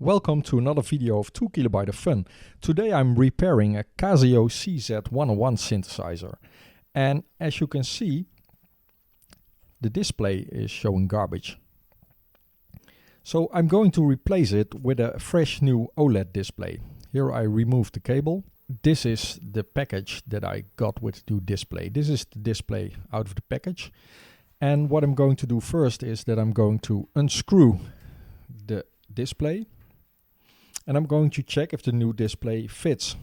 Welcome to another video of 2 KB of fun. Today I'm repairing a Casio CZ101 synthesizer, and as you can see the display is showing garbage. So I'm going to replace it with a fresh new OLED display. Here I removed the cable. This is the package that I got with the new display. This is the display out of the package, and what I'm going to do first is that I'm going to unscrew the display. And I'm going to check if the new display fits.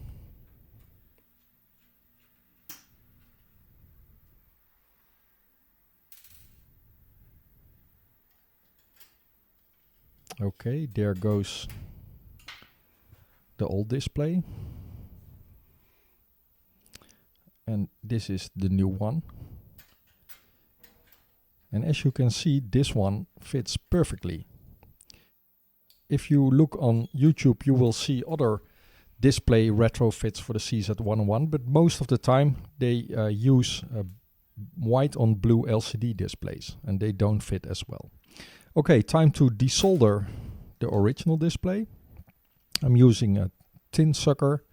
Okay, there goes the old display. And this is the new one. And as you can see, this one fits perfectly. If you look on YouTube, you will see other display retrofits for the CZ101, but most of the time they use white on blue LCD displays, and they don't fit as well. Okay, time to desolder the original display. I'm using a tin sucker,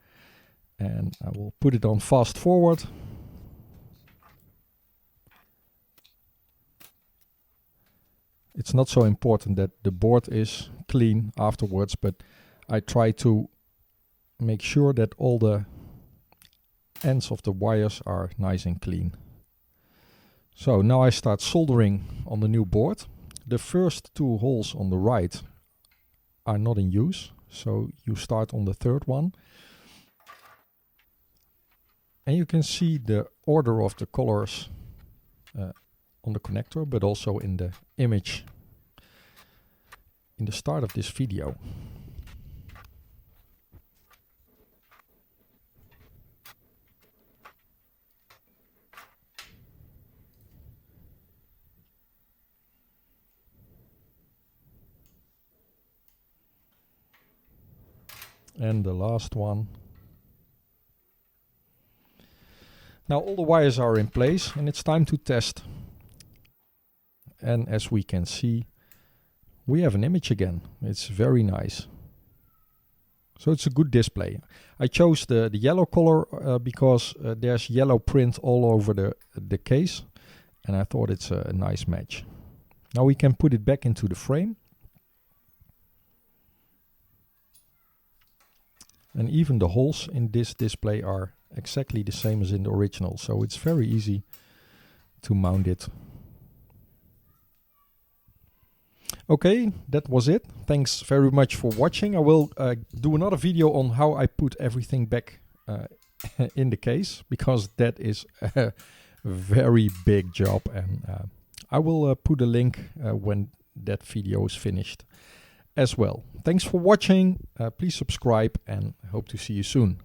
and I will put it on fast forward. It's not so important that the board is clean afterwards, but I try to make sure that all the ends of the wires are nice and clean. So now I start soldering on the new board. The first two holes on the right are not in use, so you start on the third one. And you can see the order of the colors on the connector, but also in the image in the start of this video. And the last one. Now all the wires are in place and it's time to test. And as we can see, we have an image again. It's very nice. So it's a good display. I chose the yellow color because there's yellow print all over the case, and I thought it's a nice match. Now we can put it back into the frame. And even the holes in this display are exactly the same as in the original, so it's very easy to mount it. Okay, that was it. Thanks very much for watching. I will do another video on how I put everything back in the case, because that is a very big job, and I will put a link when that video is finished as well. Thanks for watching. Please subscribe, and I hope to see you soon.